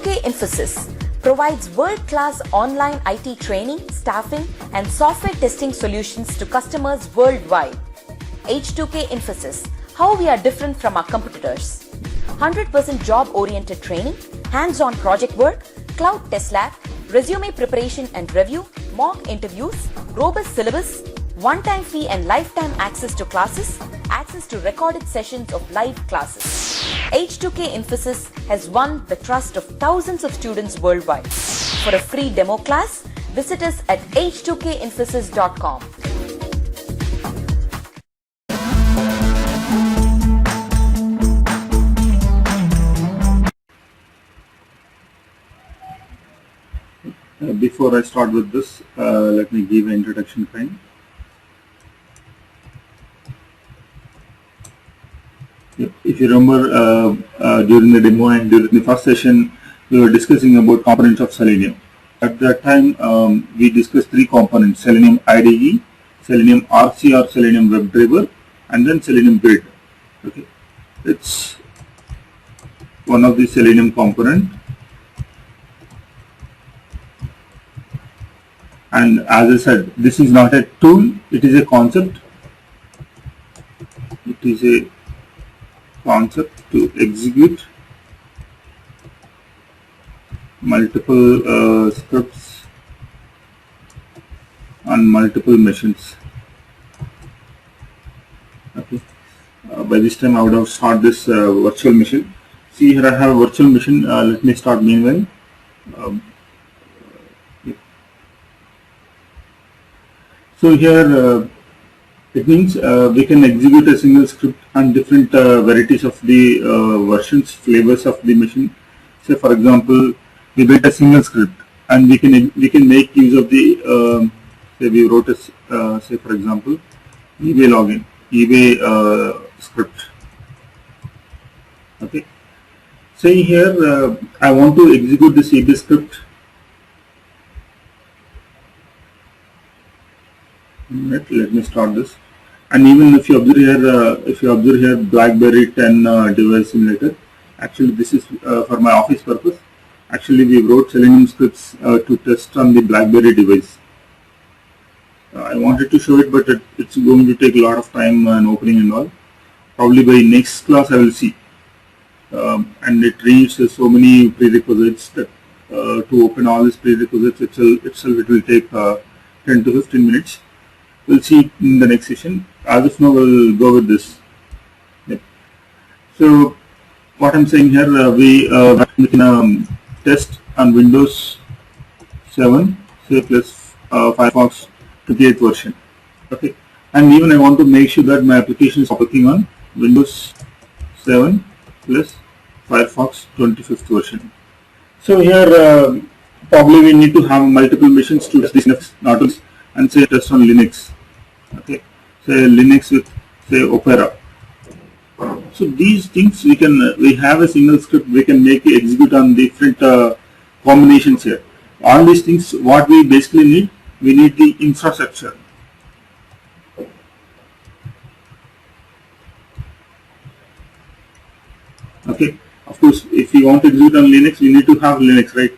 H2K Infosys provides world-class online IT training, staffing, and software testing solutions to customers worldwide. H2K Infosys, how we are different from our competitors. 100% job-oriented training, hands-on project work, cloud test lab, resume preparation and review, mock interviews, robust syllabus, one-time fee and lifetime access to classes, access to recorded sessions of live classes. H2K Infosys has won the trust of thousands of students worldwide. For a free demo class, visit us at h2kinfosys.com. Before I start with this, let me give an introduction kind. If you remember, during the demo and during the first session, we were discussing about components of Selenium. At that time, we discussed three components: Selenium IDE, Selenium RC or Selenium WebDriver, and then Selenium Grid. Okay, it's one of the Selenium component. And as I said, this is not a tool; it is a concept. It is a concept to execute multiple scripts on multiple machines. Okay. By this time, I would have started this virtual machine. See, here I have a virtual machine. Let me start meanwhile. So here it means we can execute a single script on different varieties of the versions, flavors of the machine. Say for example, we built a single script, and we can make use of the say we wrote a say for example eBay login, eBay script. Okay. Say here I want to execute this eBay script. Let me start this. And even if you observe here, BlackBerry 10 device simulator. Actually, this is for my office purpose. Actually, we wrote Selenium scripts to test on the BlackBerry device. I wanted to show it, but it's going to take a lot of time and opening and all. Probably by next class I will see. And it needs so many prerequisites that to open all these prerequisites itself it will take 10 to 15 minutes. We'll see in the next session. As of now, we'll go with this. Yep. So, what I'm saying here, we can test on Windows 7, say plus Firefox 28th version. Okay, and even I want to make sure that my application is working on Windows 7 plus Firefox 25th version. So here, probably we need to have multiple machines to test this, not only, and say test on Linux. Okay, say Linux with say Opera. So these things we have a single script, we can make it execute on different combinations here. All these things, what we basically need, we need the infrastructure. Okay, of course, if you want to execute on Linux, we need to have Linux, right?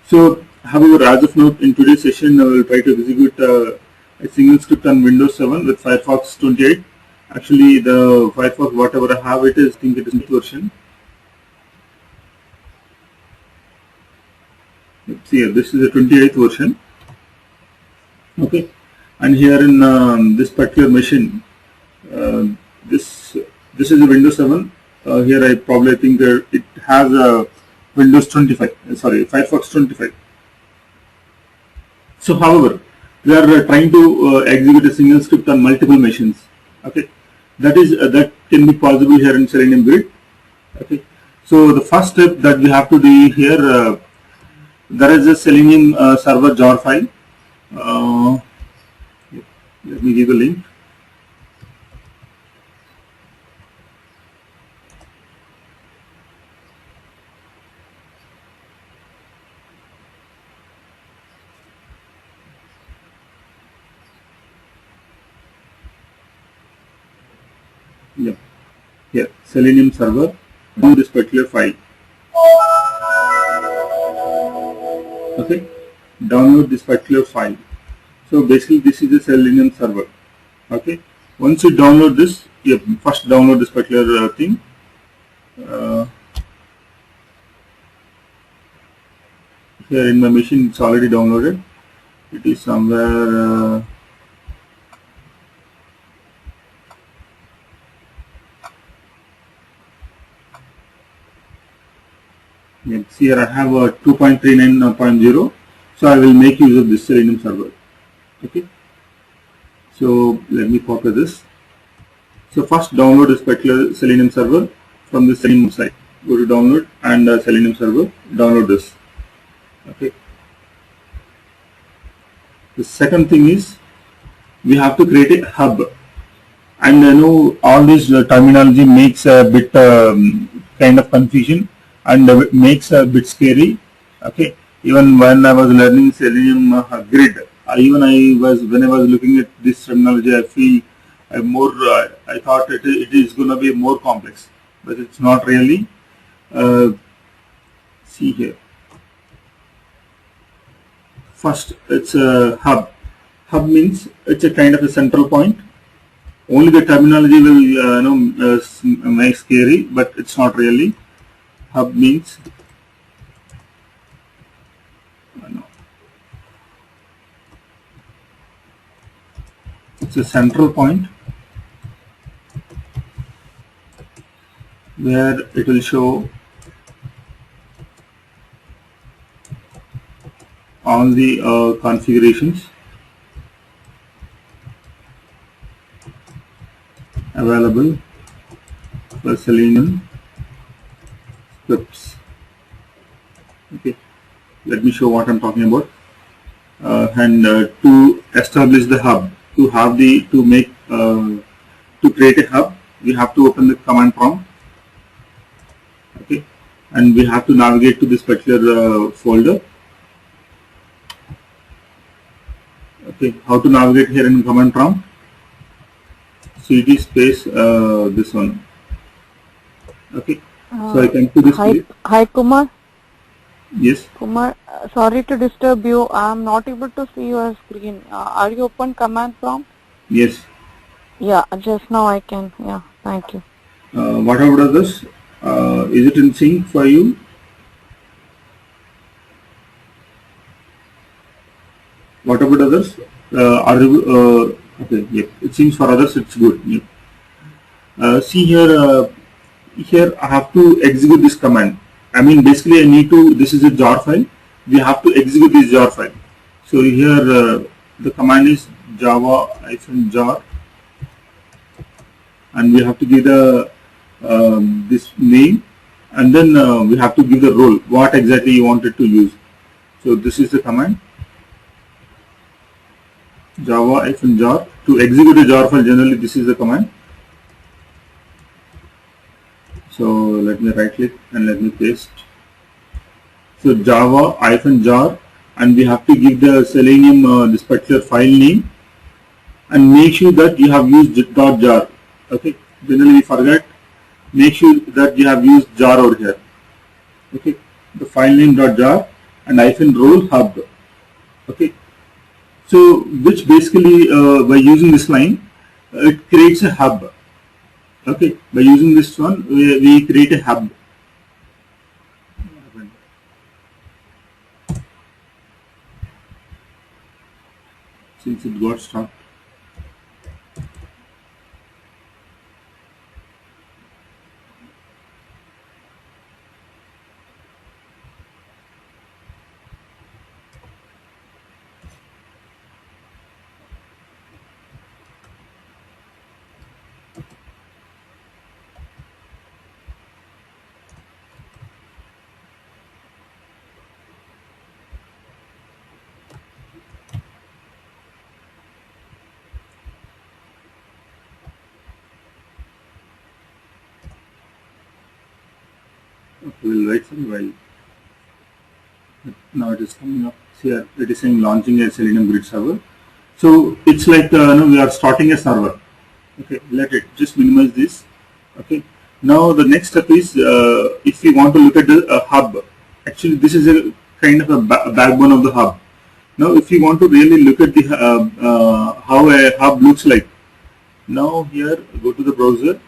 So, however, as of now, in today's session, I will try to execute a single script on Windows 7 with Firefox 28. Actually, the Firefox, whatever I have, I think it is the version. Let's see here, this is the 28th version. Okay, and here in this particular machine, this is a Windows 7. Here I probably think that it has a Windows 25. Sorry, Firefox 25. So, however, we are trying to execute a single script on multiple machines. Okay, that can be possible here in Selenium Grid. Okay, so the first step that we have to do here, there is a Selenium server jar file. Let me give a link. Here, Selenium server on this particular file. Okay, download this particular file. So basically this is a Selenium server. Okay, once you download this, you first download this particular thing. Here in my machine it's already downloaded. It is somewhere yes, here I have a 2.39.0, so I will make use of this Selenium server. Okay, so let me copy this. So first download this particular Selenium server from the Selenium site. Go to download and Selenium server, download this. Okay. The second thing is we have to create a hub, and I know all this terminology makes a bit kind of confusion and makes a bit scary. Okay, even when I was learning Selenium grid, when I was looking at this terminology, I feel I thought it is going to be more complex, but it's not really. See here. First, it's a hub. Hub means it's a kind of a central point. Only the terminology will make scary, but it's not really. Hub means it's a central point where it will show all the configurations available for Selenium scripts. Okay, let me show what I'm talking about. To establish the hub, to create a hub, we have to open the command prompt. Okay, and we have to navigate to this particular folder. Okay, how to navigate here in command prompt? cd space this one. Okay, so I come to this place. Hi Kumar. Yes. Kumar, sorry to disturb you. I am not able to see your screen. Are you open command prompt? Yes. Yeah, just now I can. Yeah, thank you. What about this? Is it in sync for you? What about others? Okay, yeah, it seems for others it's good. Yeah. See here, here I have to execute this command. I mean, basically I need to, this is a jar file. We have to execute this jar file. So here the command is java-jar, and we have to give the this name, and then we have to give the role, what exactly you wanted to use. So this is the command, java-jar. To execute a jar file, generally this is the command. So let me right click and let me paste. So java-jar, and we have to give the Selenium this particular file name, and make sure that you have used .jar. Okay, generally we forget. Make sure that you have used jar over here. Okay, the file name .jar and -role hub. Okay, so which basically by using this line, it creates a hub. Okay, by using this one, we create a hub. Since it got stuck. We will wait for a while. Now it is coming up. Here it is saying launching a Selenium grid server. So it's like we are starting a server. Okay, let it just minimize this. Okay. Now the next step is if we want to look at the hub. Actually, this is a kind of a backbone of the hub. Now, if you want to really look at the how a hub looks like, now here go to the browser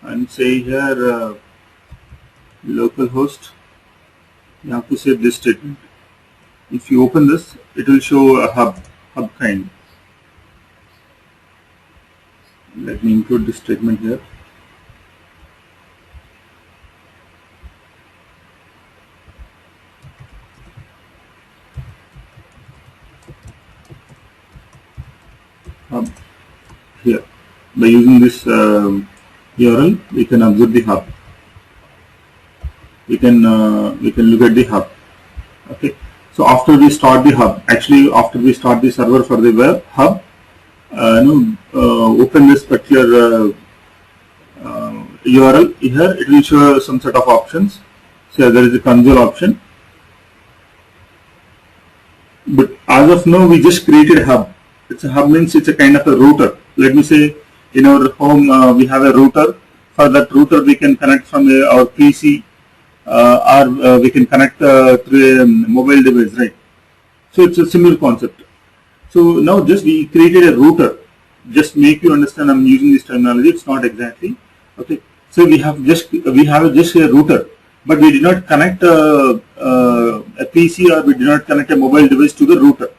and say here localhost. You have to say this statement. If you open this, it will show a hub kind. Let me include this statement here. Hub here. By using this URL, we can observe the hub. We can look at the hub. Okay. So after we start the hub, actually after we start the server for the web hub, open this particular URL here. It will show some set of options. So there is a console option. But as of now, we just created a hub. It's a hub means it's a kind of a router. Let me say in our home we have a router. For that router, we can connect from our PC or we can connect through a mobile device, right? So it's a similar concept. So now just we created a router. Just make you understand I'm using this terminology. It's not exactly okay. So we have just a router, but we did not connect a PC or we did not connect a mobile device to the router.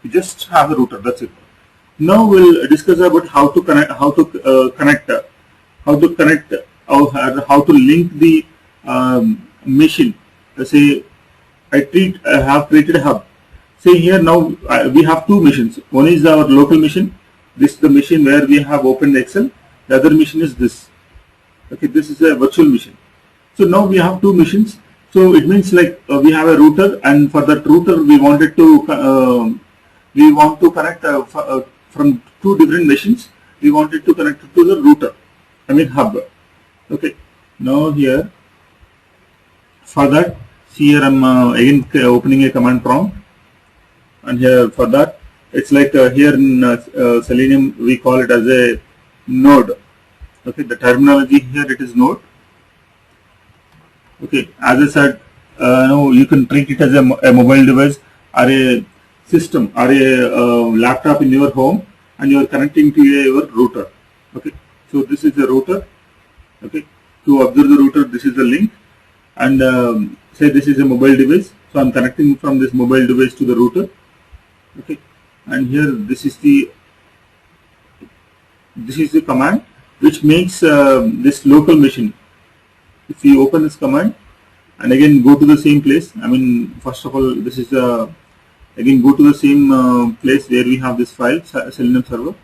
We just have a router. That's it. Now we'll discuss about how to connect, how to link the machine. Say I have created a hub. Say here now we have two machines. One is our local machine. This is the machine where we have opened Excel. The other machine is this. Okay, this is a virtual machine. So now we have two machines. So it means like we have a router, and for that router we want to connect from two different machines. We wanted to connect to the router. I mean hub. Okay. Now here for that, see here I'm again opening a command prompt, and here for that it's like here in Selenium we call it as a node. Okay, the terminology here it is node. Okay, as I said, no, you can treat it as a mobile device or a system or a laptop in your home, and you are connecting to your router. Okay, so this is the router. Okay, to observe the router, this is the link, and say this is a mobile device. So I'm connecting from this mobile device to the router. Okay, and here this is the command which makes this local machine. If you open this command and again go to the same place, I mean first of all this is again go to the same place where we have this file, Selenium server.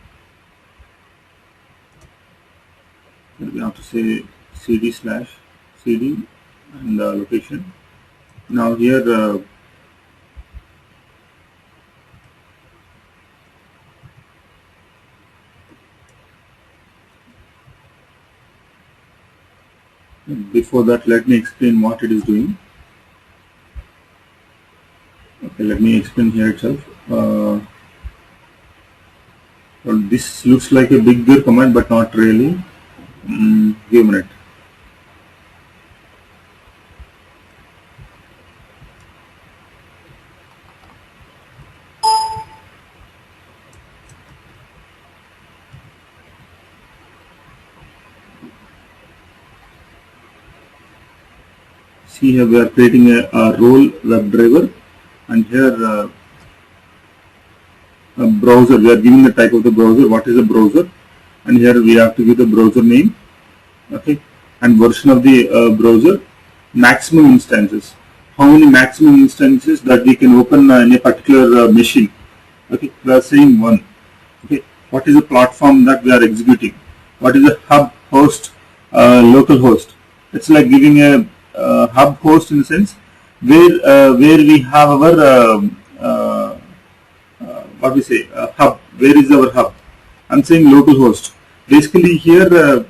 We have to say cd/cd and location. Now here before that, let me explain what it is doing. Okay, let me explain here itself. Well, this looks like a bigger command, but not really. Give a minute. See here we are creating a role WebDriver, and here a browser. We are giving the type of the browser. What is the browser? And here we have to give the browser name. Okay, and version of the browser. Maximum instances. How many maximum instances that we can open in a particular machine? Okay, we are saying one. Okay, what is the platform that we are executing? What is the hub host, local host? It's like giving a hub host in the sense where we have our what we say hub. Where is our hub? I'm saying local host. Basically here the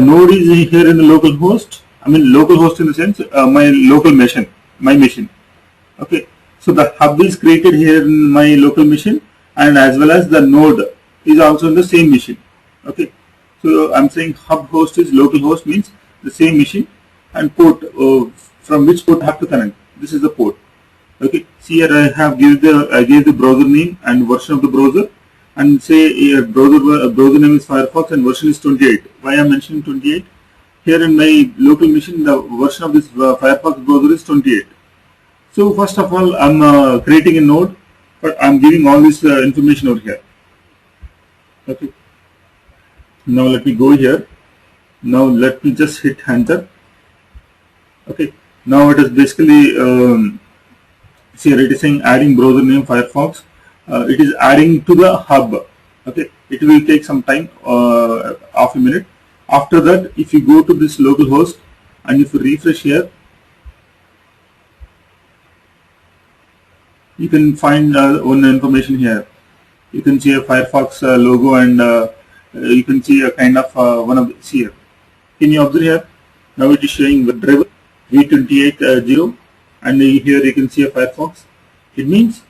node is here in the local host. I mean local host in the sense my local machine, my machine. Okay, so the hub is created here in my local machine, and as well as the node is also in the same machine. Okay, so I'm saying hub host is local host means the same machine, and port from which port I have to connect. This is the port. Okay, see here I gave the browser name and version of the browser, and say browser name is Firefox and version is 28. Why I am mentioning 28? Here in my local machine, the version of this Firefox browser is 28. So first of all, I'm creating a node, but I'm giving all this information over here. Okay. Now let me go here. Now let me just hit enter. Okay. Now it is basically see here it is saying adding browser name Firefox. It is adding to the hub. Okay. It will take some time, half a minute. After that, if you go to this local host and if you refresh here, you can find one information here. You can see a Firefox logo, and you can see a kind of one of the here. Can you observe here? Now it is showing the driver V280, and here you can see a Firefox. It means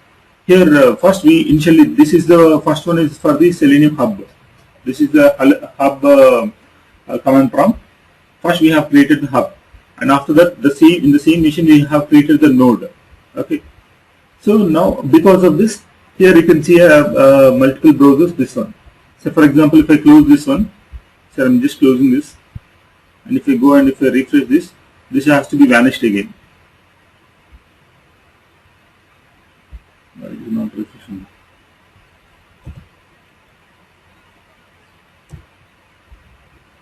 here first we initially, this is the first one is for the Selenium hub. This is the hub command prompt. First we have created the hub, and after that in the same machine we have created the node. Okay. So now because of this, here you can see multiple browsers. This one. So for example, if I close this one, so I'm just closing this, and if I go and if I refresh this, this has to be vanished again. Why is it not refreshing?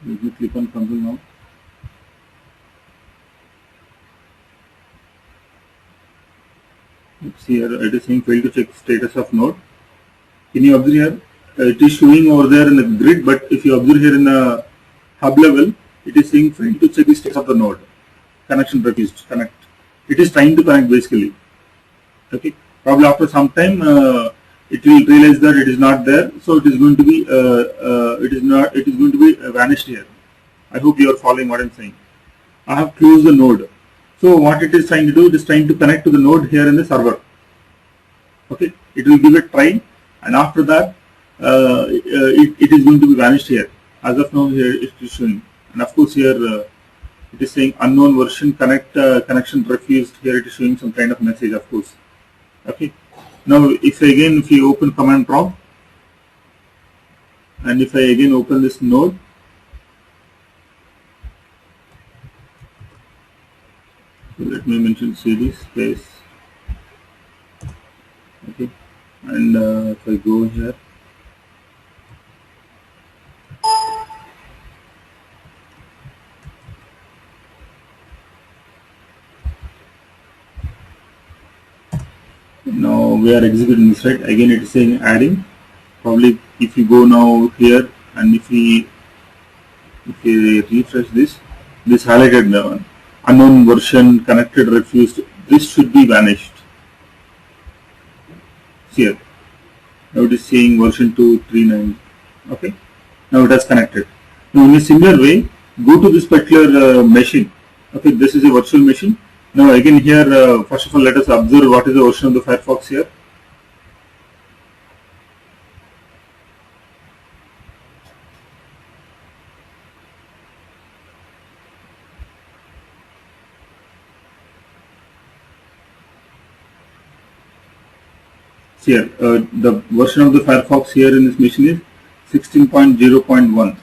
Let me click on something now. See here, it is saying fail to check status of node. Can you observe here? It is showing over there in the grid, but if you observe here in the hub level, it is saying fail to check the status of the node. Connection refused. Connect. It is trying to connect basically. Okay. Probably after some time, it will realize that it is not there, so it is going to be vanished here. I hope you are following what I am saying. I have closed the node. So what it is trying to do, it is trying to connect to the node here in the server. Okay, it will give it a try, and after that, it is going to be vanished here. As of now, here it is showing, and of course here it is saying unknown version connection refused. Here it is showing some kind of message, of course. Okay. Now if you open command prompt, and if I again open this node, so let me mention cd space. Okay, and if I go here, now we are executing this, right? Again it is saying adding. Probably if you go now here, and if we refresh this highlighted one, unknown version connected refused, this should be vanished. See here, now it is saying version 239. Okay, now it has connected. Now in a similar way, go to this particular machine. Okay, this is a virtual machine. Now again here, first of all, let us observe what is the version of the Firefox here. Here, the version of the Firefox here in this machine is 16.0.1.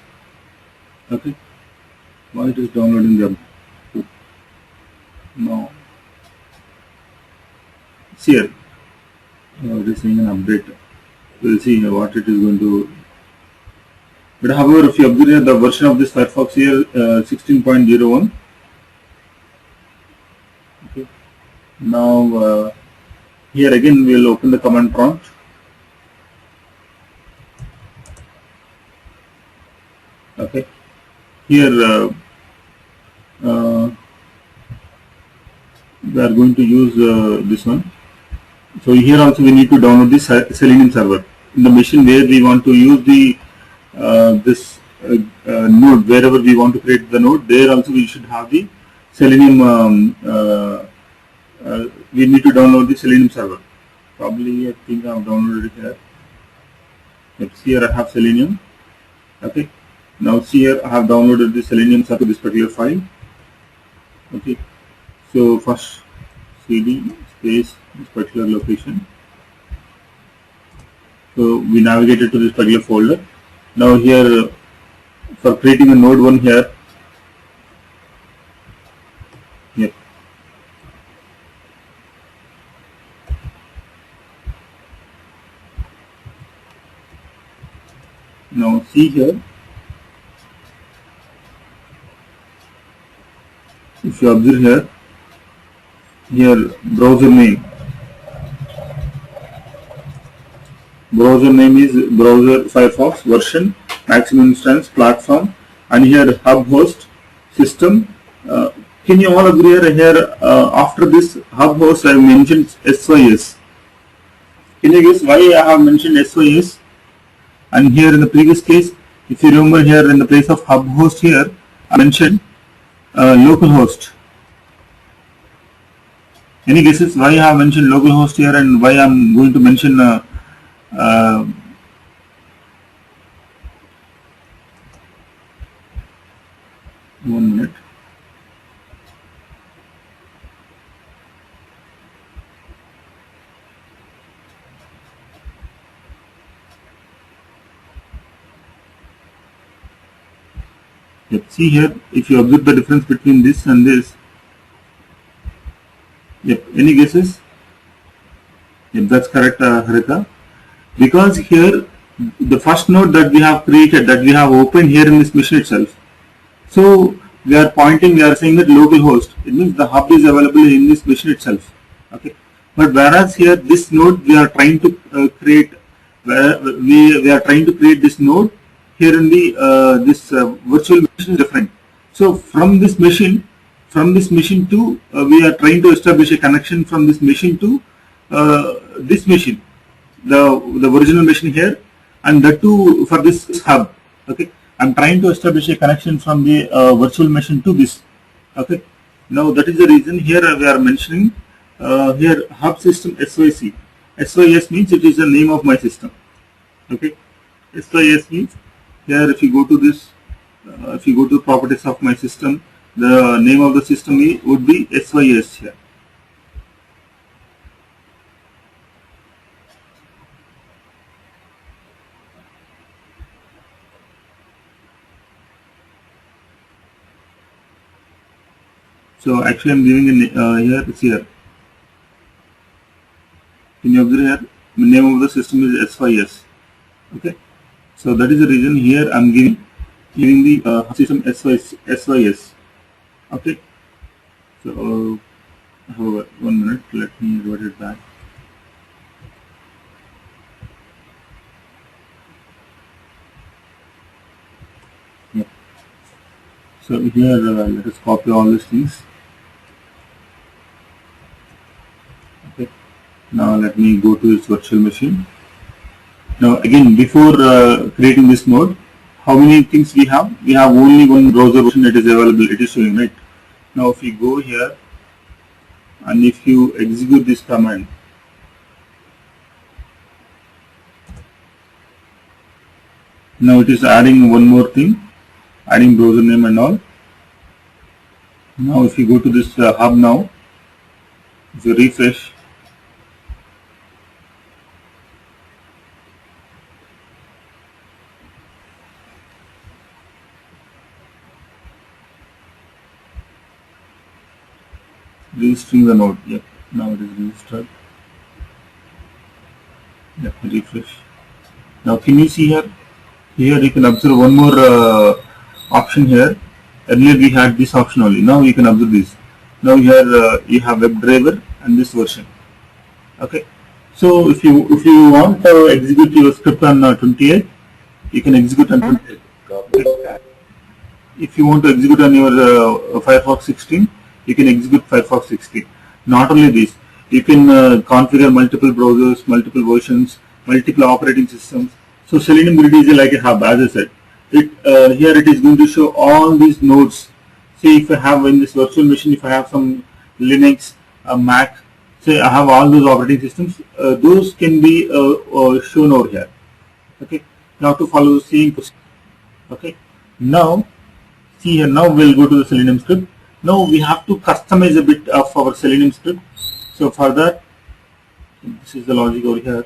Okay, why it is downloading them? No. See here, it is saying an update. We'll see what it is going to. But however, if you observe here, the version of this Firefox here 16.01. Okay. Now here again we will open the command prompt. Okay. Here we are going to use this one. So here also we need to download this Selenium server. In the machine where we want to use the this node, wherever we want to create the node, there also we should have the Selenium. We need to download the Selenium server. Probably I think I have downloaded it here. Let's see, here I have Selenium. Okay. Now see here I have downloaded the Selenium server, this particular file. Okay. So first cd space, this particular location. So we navigated to this particular folder. Now here, for creating a node 1 here, yep. Now see here, if you observe here browser name is browser Firefox, version, maximum instance, platform, and here hub host, system. Can you all agree here after this hub host I have mentioned SYS. Can you guess why I have mentioned SYS? And here in the previous case, if you remember here in the place of hub host here, I mentioned localhost. Any guesses why I have mentioned localhost here and why I am going to mention 1 minute. Yep, see here, if you observe the difference between this and this. Yep, any guesses? Yep, that's correct, Harita. Because here, the first node that we have created, that we have opened here in this machine itself. So we are saying that localhost. It means the hub is available in this machine itself. Okay. But whereas here, this node we are trying to create, we are trying to create this node here in the this virtual machine is different. So from this machine to we are trying to establish a connection from this machine to this machine, the original machine here, and that too for this hub. Okay, I'm trying to establish a connection from the virtual machine to this. Okay, now that is the reason here we are mentioning here hub system SYC. SYS means it is the name of my system. Okay, SYS means here if you go to this, if you go to properties of my system, the name of the system would be SYS here. So actually I'm giving a here, it's here. Can you observe here? The name of the system is SYS. Okay. So that is the reason here I'm giving the system SYS. Okay. So however, 1 minute, let me write it back. Yeah. So here let us copy all these things. Okay. Now let me go to this virtual machine. Now again, before creating this node, how many things we have? We have only one browser version that is available. It is showing, right? Now if you go here and if you execute this command, now it is adding one more thing, adding browser name and all. Now if you go to this hub now, if you refresh, registering the node. Yep, now it is registered. Let me refresh. Now can you see here? Here you can observe one more option here. Earlier we had this option only. Now you can observe this. Now here you have WebDriver and this version. Okay. So if you want to execute your script on 28, you can execute on 28. Okay. If you want to execute on your Firefox 16, you can execute Firefox 16. Not only this, you can configure multiple browsers, multiple versions, multiple operating systems. So Selenium Grid is like a hub, as I said. Here it is going to show all these nodes. See, if I have in this virtual machine, if I have some Linux, Mac, say I have all those operating systems, those can be shown over here. Okay. Now to follow the same procedure. Okay. Now, see here, now we'll go to the Selenium script. Now we have to customize a bit of our Selenium script. So further, this is the logic over here.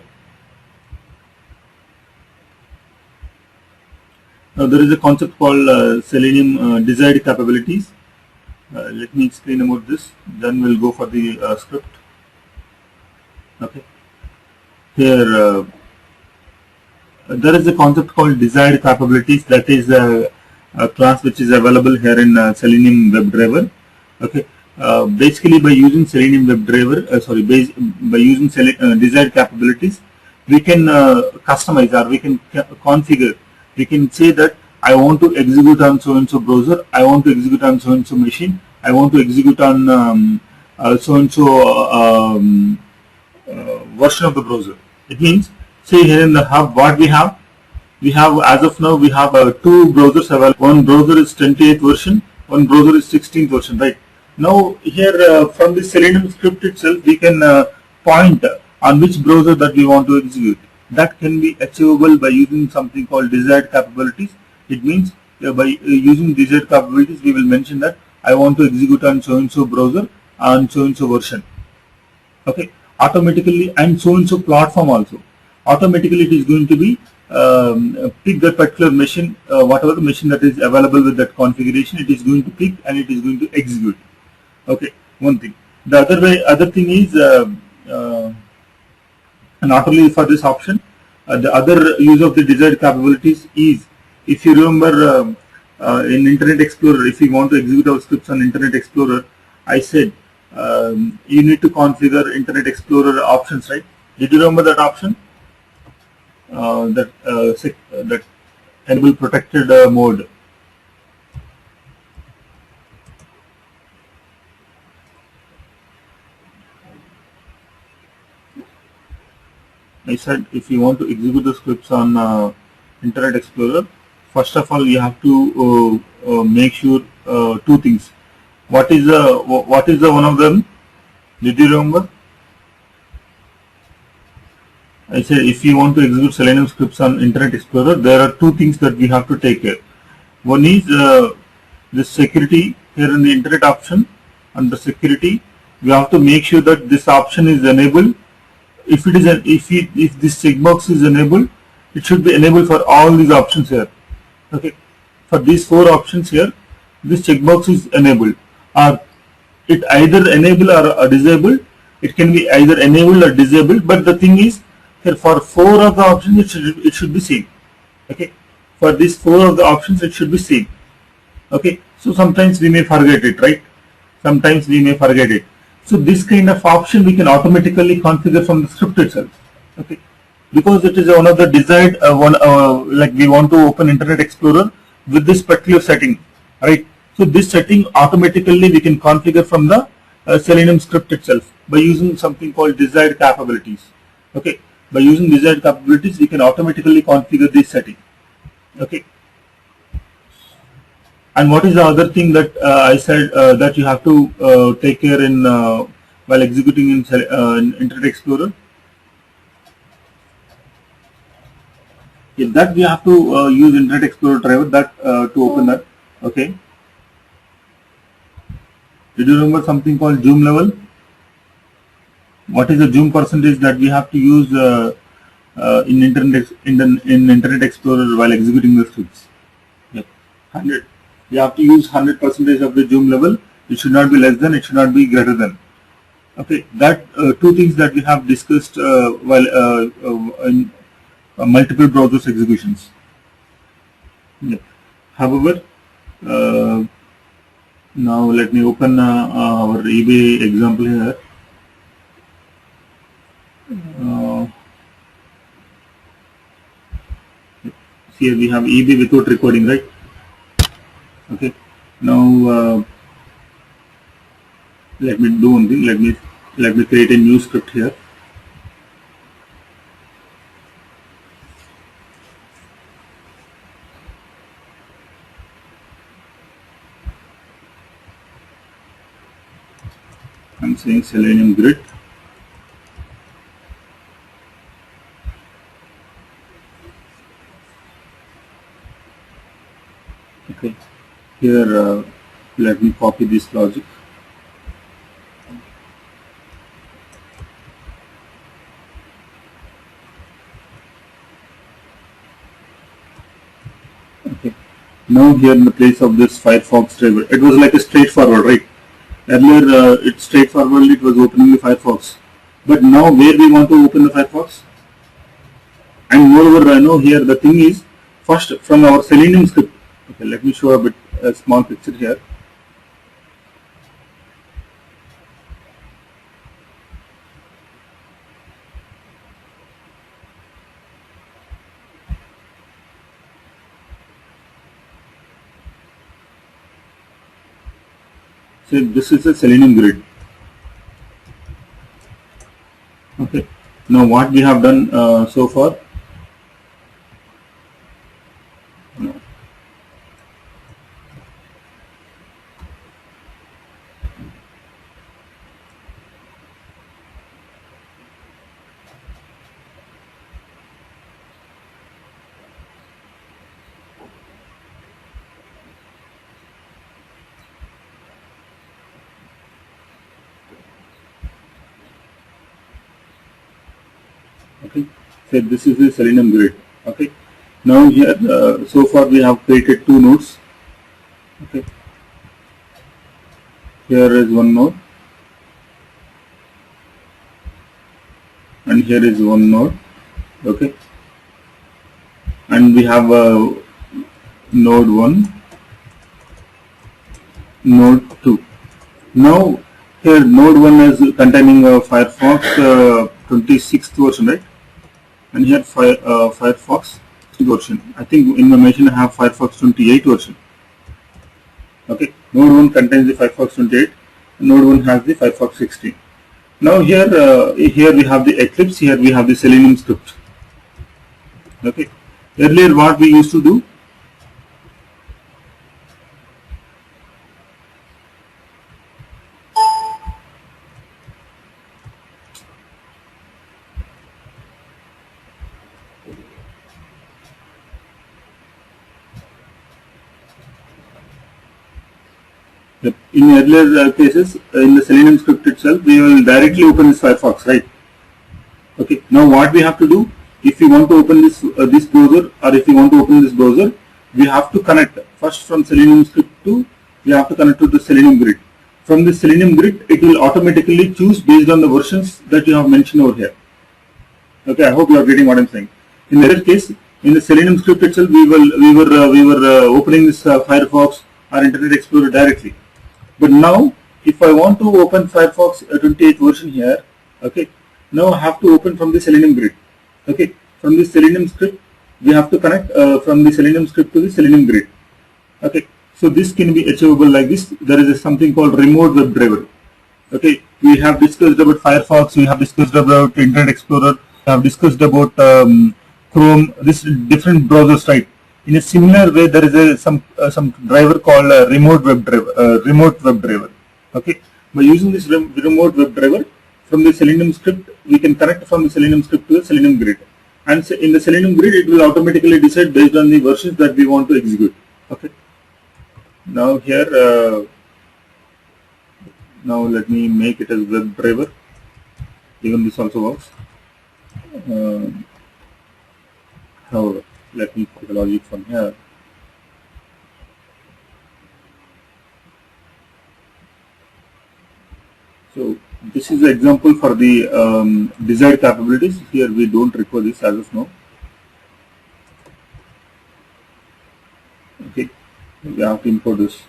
Now there is a concept called Selenium desired capabilities. Let me explain about this, then we'll go for the script. Okay. Here there is a concept called desired capabilities, that is a class which is available here in Selenium WebDriver. Okay. Basically by using Selenium WebDriver, by using desired capabilities, we can customize, or we can configure. We can say that I want to execute on so and so browser, I want to execute on so and so machine, I want to execute on so and so version of the browser. It means, say here in the hub, what we have as of now, we have two browsers available. One browser is 28th version, one browser is 16th version, right? Now here from the Selenium script itself, we can point on which browser that we want to execute. That can be achievable by using something called desired capabilities. It means by using desired capabilities, we will mention that I want to execute on so and so browser on so and so version. Okay, automatically, and so and so platform also. Automatically, it is going to be pick that particular machine, whatever the machine that is available with that configuration, it is going to pick and it is going to execute. Okay, one thing. The other thing is not only for this option, the other use of the desired capabilities is, if you remember in Internet Explorer, if you want to execute our scripts on Internet Explorer, I said you need to configure Internet Explorer options, right? Did you remember that option? That enable protected mode. I said if you want to execute the scripts on Internet Explorer, first of all you have to make sure two things. What is the one of them? Did you remember? I said if you want to execute Selenium scripts on Internet Explorer, there are two things that we have to take care. One is the security. Here in the Internet option, under security, we have to make sure that this option is enabled. If it is if this checkbox is enabled, it should be enabled for all these options here. Okay, for these four options here, this checkbox is enabled, or it either enable or disable. It can be either enabled or disabled, but the thing is, here for four of the options it should be same. Okay, for these four of the options it should be same. Okay, so sometimes we may forget it, right? Sometimes we may forget it. So this kind of option we can automatically configure from the script itself. Okay, because it is one of the desired like we want to open Internet Explorer with this particular setting, right? So this setting automatically we can configure from the Selenium script itself by using something called desired capabilities. Okay, by using desired capabilities we can automatically configure this setting. Okay. And what is the other thing that I said that you have to take care in while executing in Internet Explorer? That we have to use Internet Explorer driver that to open that. Okay. Did you remember something called zoom level? What is the zoom percentage that we have to use in Internet Explorer while executing the scripts? Yep, 100. You have to use 100% of the zoom level. It should not be less than, it should not be greater than. Okay, that two things that we have discussed while in multiple browsers executions. Yeah. However, now let me open our eBay example here. Here we have eBay without recording, right? Okay, now let me do one thing. Let me create a new script here. I'm saying Selenium grid. Okay, here let me copy this logic. Now here in the place of this Firefox driver, it was like a straightforward, right? Earlier it's straightforward, it was opening the Firefox. But now where we want to open the Firefox? And moreover, I know here the thing is, first from our Selenium script. Okay, let me show a small picture here. So this is a Selenium grid. Okay. Now what we have done so far. Okay, so this is the Selenium grid. Okay, now here so far we have created two nodes. Okay, here is one node and here is one node. Okay, and we have node 1, node 2. Now here node 1 is containing Firefox 26th version, right? And here Firefox version. I think in my machine I have Firefox 28 version. Okay, node 1 contains the Firefox 28, node 1 has the Firefox 16. Now here here we have the Eclipse, here we have the Selenium script. Okay, earlier what we used to do, in earlier cases, in the Selenium script itself, we will directly open this Firefox, right? Okay. Now, what we have to do, if we want to open this this browser, or if we want to open this browser, we have to connect first from Selenium script to, we have to connect to the Selenium grid. From the Selenium grid, it will automatically choose based on the versions that you have mentioned over here. Okay. I hope you are getting what I'm saying. In the other case, in the Selenium script itself, we were opening this Firefox or Internet Explorer directly. But now, if I want to open Firefox 28 version here, okay, now I have to open from the Selenium grid. Okay, from the Selenium script, we have to connect from the Selenium script to the Selenium grid. Okay, so this can be achievable like this. There is something called remote web driver. Okay, we have discussed about Firefox, we have discussed about Internet Explorer, we have discussed about Chrome, this different browsers, right? In a similar way, there is some driver called remote web driver. Okay, by using this remote web driver from the Selenium script, we can connect from the Selenium script to the Selenium grid, and in the Selenium grid, it will automatically decide based on the versions that we want to execute. Okay. Now here, now let me make it as web driver. Even this also works. However, let me put the logic from here. So this is the example for the desired capabilities. Here we don't require this as of now. Okay, we have to import this.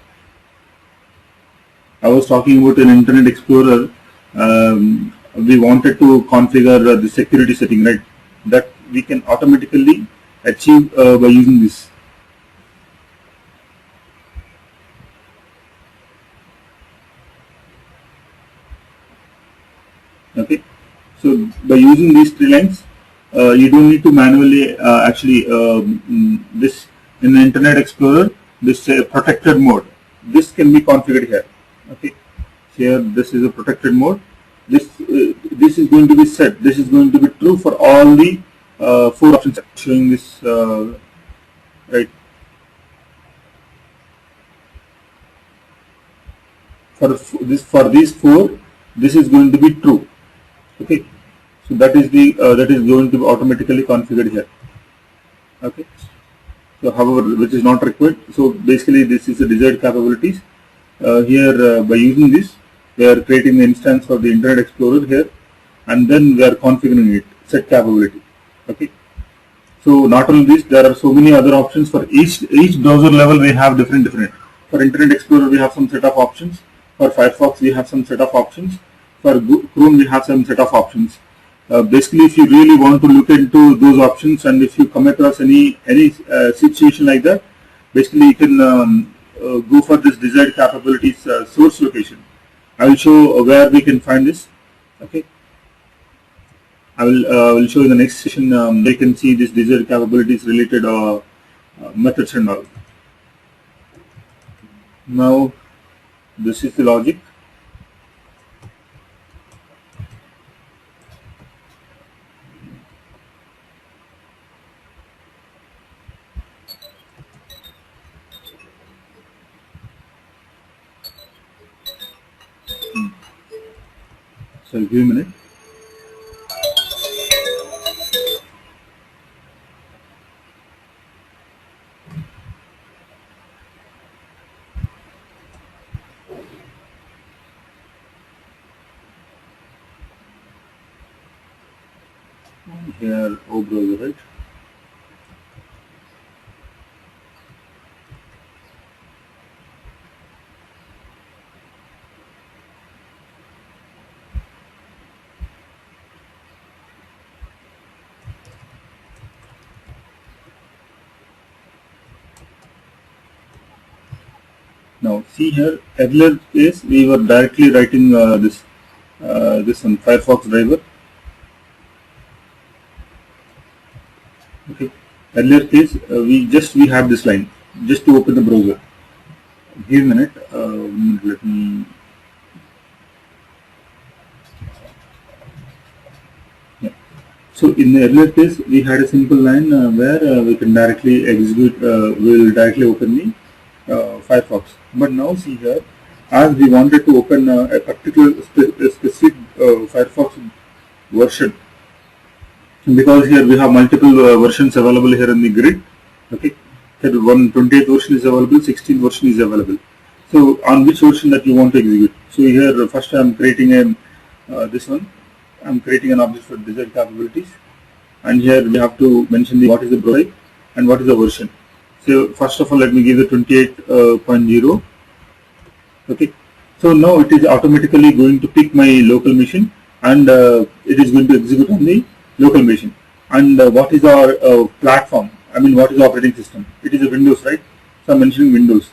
I was talking about an Internet Explorer. We wanted to configure the security setting, right? That we can automatically achieve by using this. Okay, so by using these three lines, you don't need to manually this in the Internet Explorer, this protected mode. This can be configured here. Okay, here this is a protected mode. This is going to be set. This is going to be true for all the 4 options. Showing this right. For these 4, this is going to be true. Okay, so that is going to be automatically configured here. Okay, So, however, which is not required. So, basically, this is the desired capabilities. Here, by using this, we are creating the instance for the Internet Explorer here, and then we are configuring it, set capability. Okay. So, not only this, there are so many other options for each browser level. We have different. For Internet Explorer, we have some set of options. For Firefox, we have some set of options. For Chrome, we have some set of options. Basically, if you really want to look into those options, and if you come across any situation like that, basically you can go for this desired capabilities source location. I will show where we can find this. Okay, I will show in the next session. They can see this desired capabilities related methods and all. Now, this is the logic. So, give me a minute. Here, O browser, right? Now, see here, earlier case we were directly writing this on Firefox driver. Okay. Earlier case, we have this line just to open the browser. Give a minute. Let me. Yeah. So in the earlier case, we had a simple line where we can directly execute. We will directly open the Firefox. But now see here, as we wanted to open a particular specific Firefox version, because here we have multiple versions available here in the grid. Okay, here 128th version is available, 16th version is available. So on which version that you want to execute? So here first I am creating this one. I am creating an object for desired capabilities, and here we have to mention what is the browser and what is the version. So first of all, let me give the 28.0. Okay. So now it is automatically going to pick my local machine, and it is going to execute on the local machine. And what is our platform? I mean, what is the operating system? It is a Windows, right? So I'm mentioning Windows.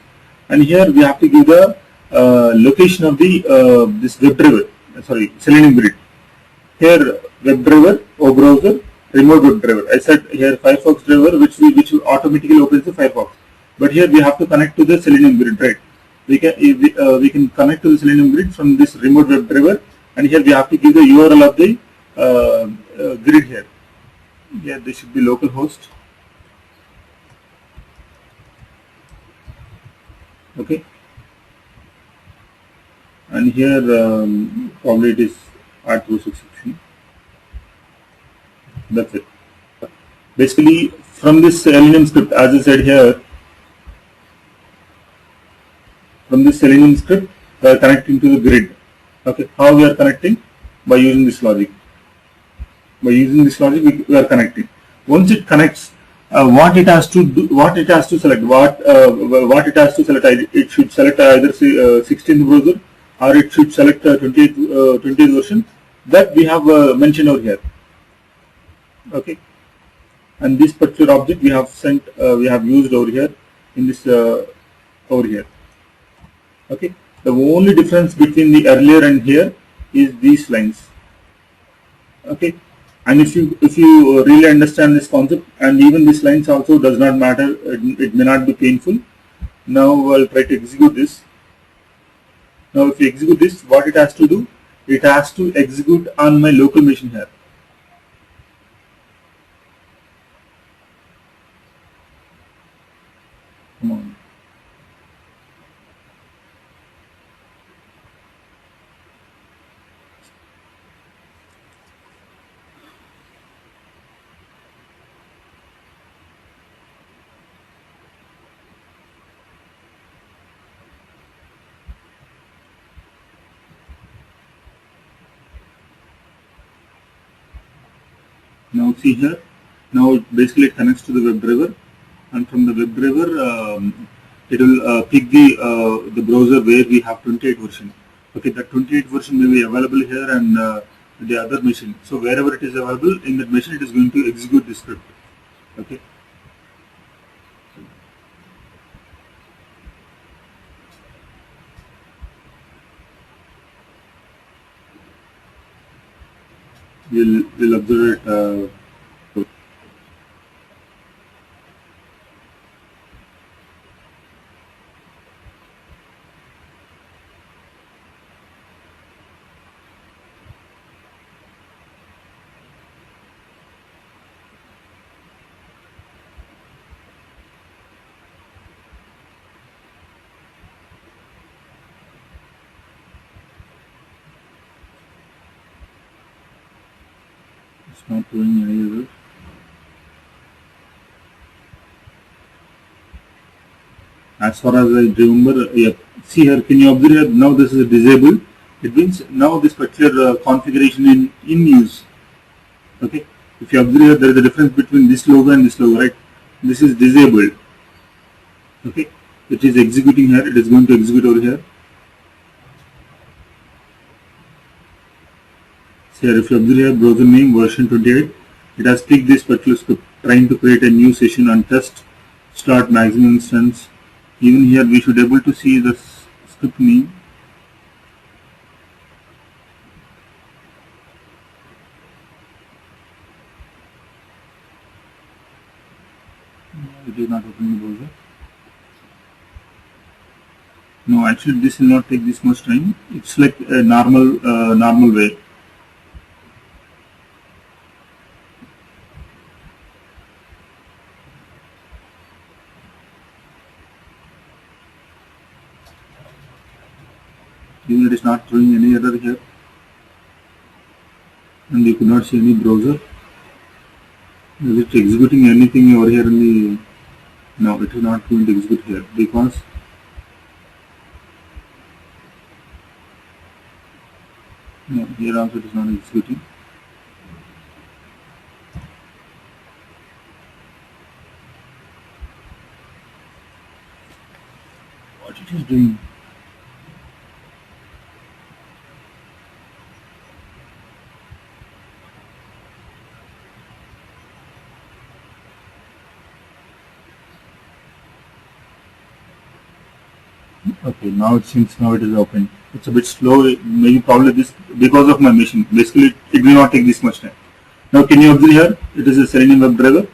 And here we have to give the location of the this WebDriver. Sorry, Selenium Grid. Here WebDriver or browser, remote WebDriver. I said here Firefox driver, which automatically opens the Firefox. But here we have to connect to the Selenium Grid, right? We can connect to the Selenium Grid from this remote WebDriver, and here we have to give the URL of the grid here. Yeah, this should be localhost. Okay, and here probably it is R266. That's it. Basically, from this Selenium script, as I said here, from this Selenium script, we are connecting to the grid. Okay, how we are connecting? By using this logic. By using this logic, we are connecting. Once it connects, what it has to do, what it has to select, what it has to select, it should select either 16th browser or it should select 20th version that we have mentioned over here. Okay, and this particular object we have sent, we have used over here in this over here. Okay, the only difference between the earlier and here is these lines. Okay, and if you really understand this concept, and even these lines also does not matter, it may not be painful. Now I'll try to execute this. Now if you execute this, what it has to do, it has to execute on my local machine here. Come on. Now see here, now basically it connects to the WebDriver, and from the WebDriver it will pick the browser where we have 28 version. Okay, that 28 version may be available here and the other machine. So wherever it is available in that machine, it is going to execute the script. Okay. We'll observe it. It's not doing any other. As far as I remember, yeah. See here, can you observe here? Now this is disabled. It means now this particular configuration in use. Okay. If you observe here, there is a difference between this logo and this logo, right? This is disabled. Okay. It is executing here. It is going to execute over here. So here, if you observe here, browser name version 28, it has picked this particular script, trying to create a new session and test, start maximum instance. Even here, we should be able to see the script name. It is not opening the browser. No, actually, this will not take this much time. It's like a normal way. Even it is not throwing any error here, and you could not see any browser. Is it executing anything over here in the? No, it is not going to execute here because no, here also it is not executing. What it is doing? Okay, now it seems now it is open. It's a bit slow, maybe probably this because of my machine. Basically, it will not take this much time. Now, can you observe here? It is a Selenium WebDriver.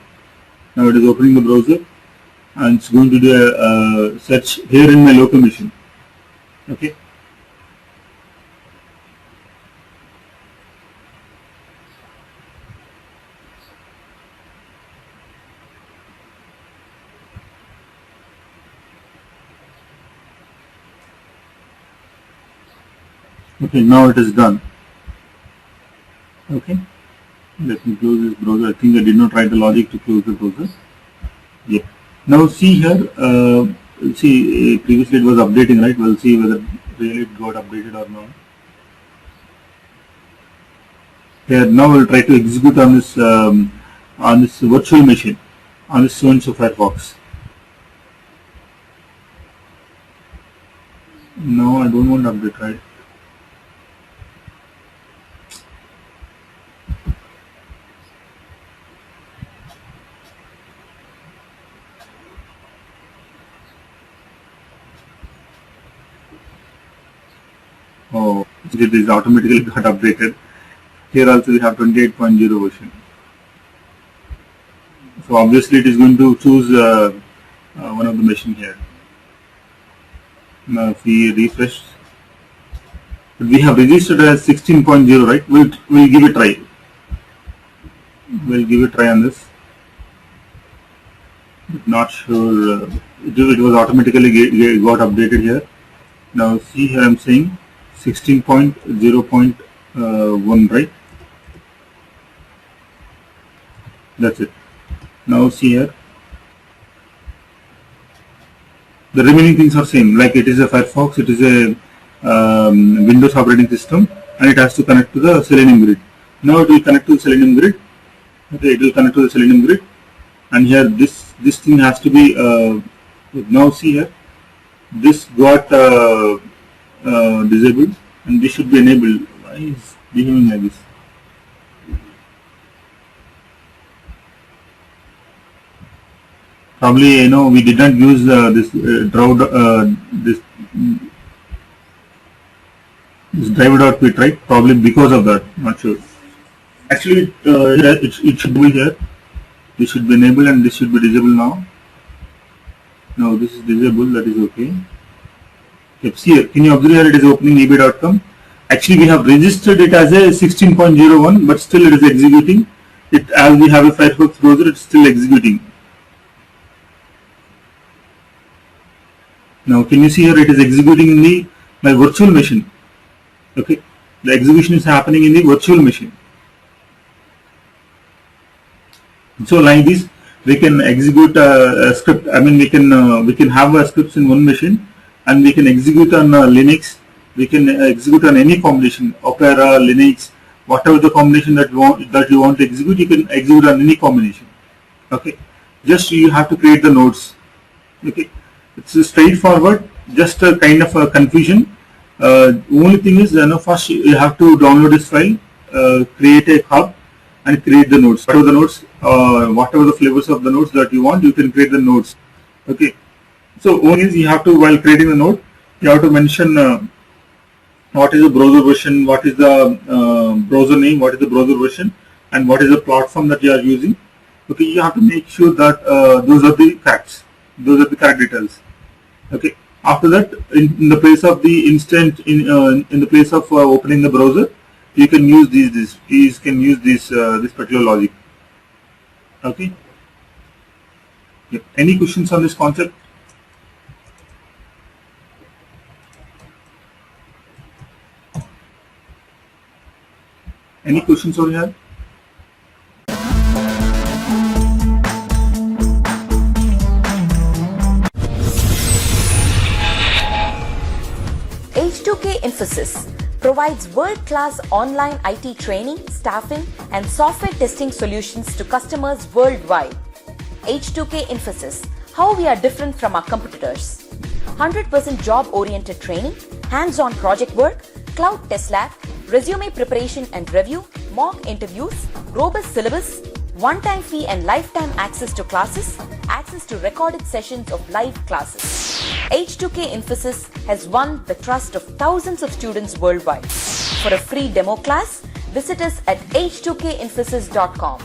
Now it is opening the browser, and it's going to do a search here in my local machine. Okay. Okay, now it is done. Okay, let me close this browser. I think I did not write the logic to close the browser. Yeah. Now see here, see previously it was updating, right? We'll see whether really it got updated or not. Here now we'll try to execute on this virtual machine, on this so-and-so Firefox. No, I don't want to update, right? Oh, it is automatically got updated. Here also we have 28.0 version. So obviously it is going to choose one of the machine here. Now if we refresh, we have registered as 16.0, right? We'll give it a try. We'll give it a try on this. Not sure. It was automatically got updated here. Now see here I'm saying 16.0.1, right? That's it. Now see here, the remaining things are same. Like it is a Firefox, it is a Windows operating system, and it has to connect to the Selenium grid. Now it will connect to the Selenium grid, Okay, it will connect to the Selenium grid, and here this thing has to be now see here, this got disabled, and this should be enabled. Why is behaving like this? Probably we did not use this driver.pit, right? Probably because of that. Not sure. Actually, it should be here. This should be enabled and this should be disabled now. No, this is disabled. That is okay. Yep, see here. Can you observe here? It is opening ebay.com. Actually, we have registered it as a 16.01, but still it is executing. It as we have a Firefox browser, it's still executing. Now, can you see here? It is executing in my virtual machine. Okay, the execution is happening in the virtual machine. So like this, we can execute a script. I mean, we can have a scripts in one machine, and we can execute on Linux. We can execute on any combination, Opera, Linux, whatever the combination that you want to execute. You can execute on any combination. Okay, just you have to create the nodes. Okay, it's straightforward. Just a kind of a confusion. Only thing is, first you have to download this file, create a hub, and create the nodes. Whatever the flavors of the nodes that you want, you can create the nodes. Okay. So only is you have to, while creating the node, you have to mention what is the browser version, what is the browser name, what is the browser version, and what is the platform that you are using. Okay. You have to make sure that those are the facts. Those are the correct details. Okay. After that, in the place of the instant, in the place of opening the browser, you can use this particular logic. Okay. Yep. Any questions on this concept? Any questions over here? H2K Infosys provides world-class online IT training, staffing, and software testing solutions to customers worldwide. H2K Infosys, how we are different from our competitors. 100% job-oriented training, hands-on project work, cloud test lab, resume preparation and review, mock interviews, robust syllabus, one-time fee and lifetime access to classes, access to recorded sessions of live classes. H2K Infosys has won the trust of thousands of students worldwide. For a free demo class, visit us at h2kinfosys.com.